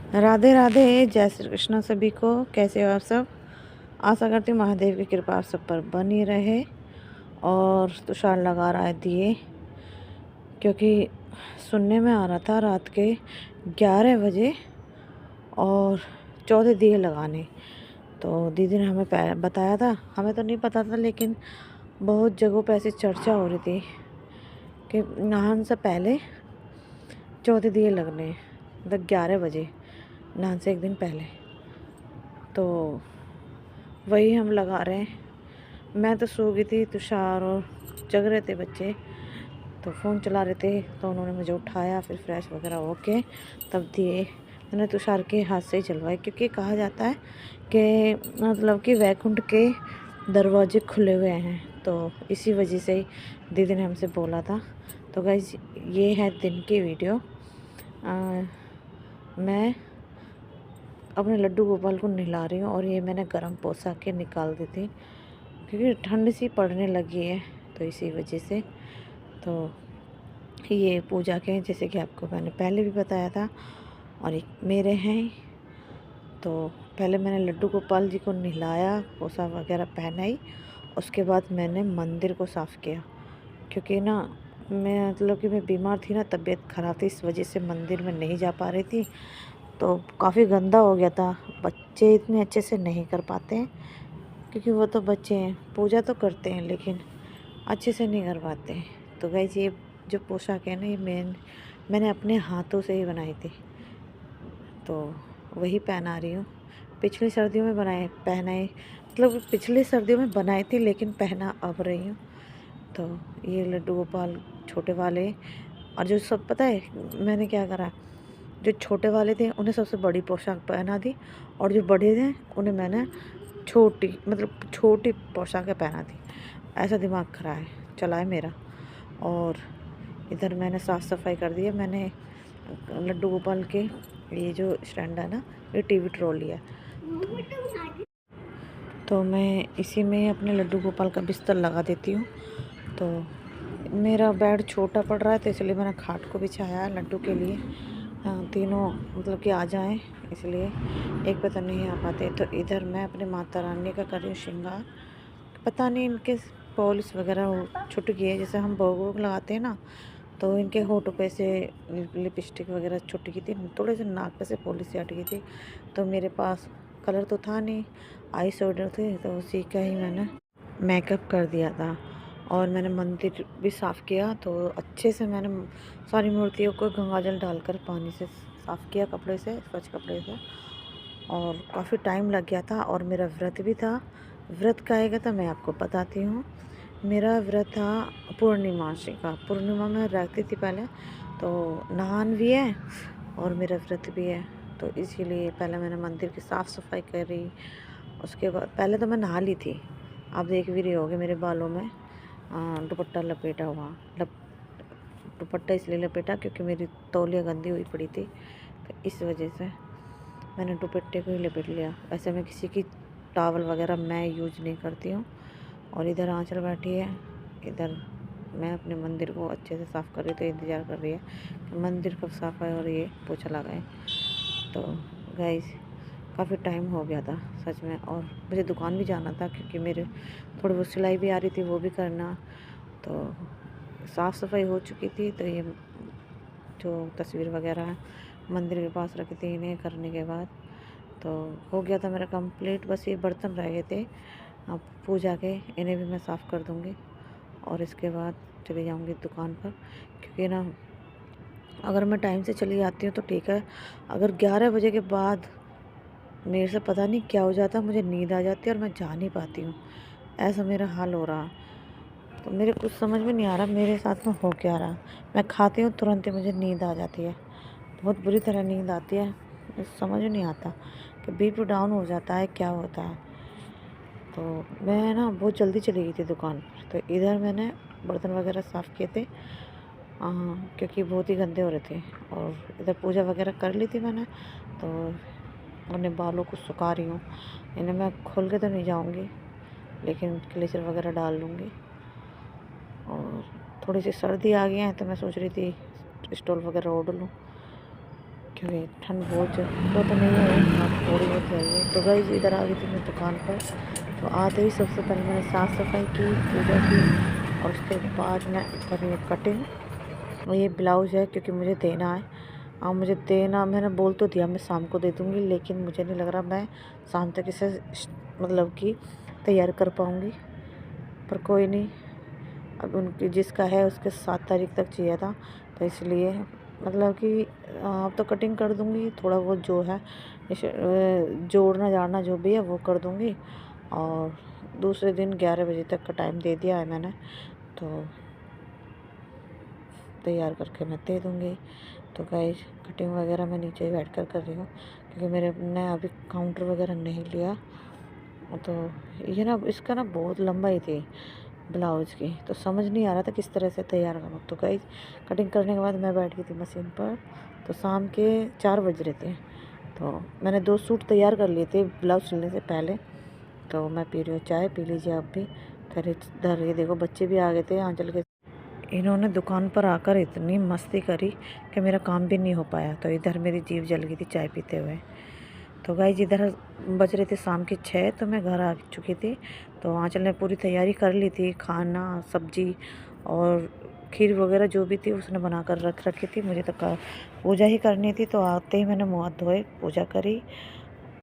राधे राधे, जय श्री कृष्ण सभी को। कैसे हो आप सब? आशा करती हूँ महादेव की कृपा आप सब पर बनी रहे। और तुषार लगा रहा है दिए, क्योंकि सुनने में आ रहा था रात के 11 बजे और 14 दिए लगाने। तो दीदी ने हमें बताया था, हमें तो नहीं पता था, लेकिन बहुत जगहों पे ऐसी चर्चा हो रही थी कि नहान से पहले 14 दिए लगने, मतलब 11 बजे नहान से एक दिन पहले। तो वही हम लगा रहे हैं। मैं तो सो गई थी, तुषार और जग रहे थे बच्चे, तो फ़ोन चला रहे थे, तो उन्होंने मुझे उठाया, फिर फ्रेश वगैरह होके तब दिए मैंने तुषार के हाथ से ही चलवाए, क्योंकि कहा जाता है कि मतलब कि वैकुंठ के दरवाजे खुले हुए हैं, तो इसी वजह से दीदी ने हमसे बोला था। तो गाइस, ये है दिन की वीडियो। मैं अपने लड्डू गोपाल को नहला रही हूँ और ये मैंने गर्म पोशाक के निकाल दी थी, क्योंकि ठंड सी पड़ने लगी है, तो इसी वजह से। तो ये पूजा के, जैसे कि आपको मैंने पहले भी बताया था, और एक मेरे हैं। तो पहले मैंने लड्डू गोपाल जी को नहलाया, पोशाक वगैरह पहनाई, उसके बाद मैंने मंदिर को साफ़ किया, क्योंकि ना मैं मतलब कि मैं बीमार थी ना, तबीयत ख़राब थी, इस वजह से मंदिर में नहीं जा पा रही थी। तो काफ़ी गंदा हो गया था। बच्चे इतने अच्छे से नहीं कर पाते हैं, क्योंकि वो तो बच्चे हैं, पूजा तो करते हैं लेकिन अच्छे से नहीं कर पाते हैं। तो गाइस, ये जो पोशाक है ना, ये मैंने अपने हाथों से ही बनाई थी, तो वही पहना रही हूँ। पिछली सर्दियों में पहनाए, मतलब पिछली सर्दियों में बनाई थी, लेकिन पहना अब रही हूँ। तो ये लड्डू गोपाल छोटे वाले, और जो सब पता है मैंने क्या करा, जो छोटे वाले थे उन्हें सबसे बड़ी पोशाक पहना दी, और जो बड़े थे उन्हें मैंने छोटी पोशाकें पहना दी। ऐसा दिमाग खरा है चला है मेरा। और इधर मैंने साफ़ सफाई कर दी है। मैंने लड्डू गोपाल के ये जो स्टैंड है ना, ये टीवी ट्रॉली है, तो मैं इसी में अपने लड्डू गोपाल का बिस्तर लगा देती हूँ। तो मेरा बेड छोटा पड़ रहा है, तो इसलिए मैंने खाट को बिछाया है लड्डू के लिए। तीनों मतलब कि आ जाएं, इसलिए एक पे तो नहीं आ पाते। तो इधर मैं अपने माता रानी का कर रही हूँ श्रृंगार। पता नहीं इनके पॉलिश वगैरह छूट गई है, जैसे हम भोग वोग लगाते हैं ना, तो इनके होठों पे से लिपस्टिक वगैरह छूट गई थी, थोड़े से नाक पे से पॉलिश हट गई थी। तो मेरे पास कलर तो था नहीं, आई शेडो थे, तो उसी का ही मैंने मेकअप कर दिया था। और मैंने मंदिर भी साफ़ किया, तो अच्छे से मैंने सारी मूर्तियों को गंगाजल डालकर पानी से साफ़ किया, कपड़े से, स्वच्छ कपड़े से। और काफ़ी टाइम लग गया था, और मेरा व्रत भी था। व्रत का आएगा तो मैं आपको बताती हूँ। मेरा व्रत था पूर्णिमासी का। पूर्णिमा में रखती थी पहले, तो नहान भी है और मेरा व्रत भी है, तो इसीलिए पहले मैंने मंदिर की साफ़ सफाई करी। उसके बाद पहले तो मैं नहा ली थी, आप देख भी रहे होगे मेरे बालों में दुपट्टा लपेटा हुआ। दुपट्टा इसलिए लपेटा क्योंकि मेरी तौलिया गंदी हुई पड़ी थी, तो इस वजह से मैंने दुपट्टे को ही लपेट लिया। वैसे मैं किसी की टॉवल वगैरह मैं यूज नहीं करती हूँ। और इधर आंचल बैठी है, इधर मैं अपने मंदिर को अच्छे से साफ़ कर रही, तो इंतज़ार कर रही है कि मंदिर कब साफ़ है और ये पोछा लगाए। तो गाइस, काफ़ी टाइम हो गया था सच में, और मुझे दुकान भी जाना था, क्योंकि मेरे थोड़ी बहुत सिलाई भी आ रही थी, वो भी करना। तो साफ़ सफाई हो चुकी थी, तो ये जो तस्वीर वगैरह मंदिर के पास रखी थी, इन्हें करने के बाद तो हो गया था मेरा कंप्लीट। बस ये बर्तन रह गए थे अब पूजा के, इन्हें भी मैं साफ़ कर दूँगी, और इसके बाद चली जाऊँगी दुकान पर। क्योंकि ना, अगर मैं टाइम से चली जाती हूँ तो ठीक है, अगर 11 बजे के बाद मेरे से पता नहीं क्या हो जाता, मुझे नींद आ जाती है और मैं जा नहीं पाती हूँ। ऐसा मेरा हाल हो रहा। तो मेरे कुछ समझ में नहीं आ रहा मेरे साथ में हो क्या रहा। मैं खाती हूँ, तुरंत ही मुझे नींद आ जाती है, बहुत बुरी तरह नींद आती है। समझ में नहीं आता कि बीपी डाउन हो जाता है, क्या होता है। तो मैं ना बहुत जल्दी चली गई थी दुकान पर, तो इधर मैंने बर्तन वगैरह साफ़ किए थे, क्योंकि बहुत ही गंदे हो रहे थे। और इधर पूजा वगैरह कर ली थी मैंने, तो अपने बालों को सुखा रही हूँ। इन्हें मैं खोल के तो नहीं जाऊँगी, लेकिन क्लेचर वगैरह डाल लूँगी। और थोड़ी सी सर्दी आ गई है, तो मैं सोच रही थी स्टॉल वगैरह ओढ़ लूँ, क्योंकि ठंड बहुत तो नहीं है, हाँ थोड़ी बहुत है। तो गाइस इधर आ गई थी मैं दुकान पर। तो आते ही सबसे पहले मैंने साफ़ सफाई की, पूजा की, और उसके बाद मैं कर रही हूँ कटिंग। और ये ब्लाउज़ है क्योंकि मुझे देना है। मुझे देना, मैंने बोल तो दिया मैं शाम को दे दूँगी, लेकिन मुझे नहीं लग रहा मैं शाम तक इसे मतलब कि तैयार कर पाऊँगी। पर कोई नहीं, अब उनकी जिसका है उसके 7 तारीख तक चाहिए था, तो इसलिए मतलब कि अब तो कटिंग कर दूँगी। थोड़ा बहुत जो है जोड़ना जाड़ना जो भी है वो कर दूँगी। और दूसरे दिन 11 बजे तक का टाइम दे दिया है मैंने, तो तैयार करके मैं दे दूँगी। तो गाइस कटिंग वगैरह मैं नीचे ही बैठ कर रही हूँ, क्योंकि मेरे ने अभी काउंटर वगैरह नहीं लिया। तो ये ना इसका ना बहुत लंबाई थी ब्लाउज़ की, तो समझ नहीं आ रहा था किस तरह से तैयार करूँ। तो गाइस कटिंग करने के बाद मैं बैठ गई थी मशीन पर। तो शाम के 4 बज रहे थे, तो मैंने 2 सूट तैयार कर लिए थे ब्लाउज़ सिलने से पहले। तो मैं पी रही हूँ चाय, पी लीजिए आप भी। फिर इधर ये देखो बच्चे भी आ गए थे आंचल के। इन्होंने दुकान पर आकर इतनी मस्ती करी कि मेरा काम भी नहीं हो पाया। तो इधर मेरी जीभ जल गई थी चाय पीते हुए। तो गाइस इधर बज रहे थे शाम के 6, तो मैं घर आ चुकी थी। तो आंचल ने पूरी तैयारी कर ली थी, खाना सब्जी और खीर वगैरह जो भी थी उसने बना कर रख रखी थी। मुझे तो पूजा ही करनी थी, तो आते ही मैंने मुँह हाथ धोए, पूजा करी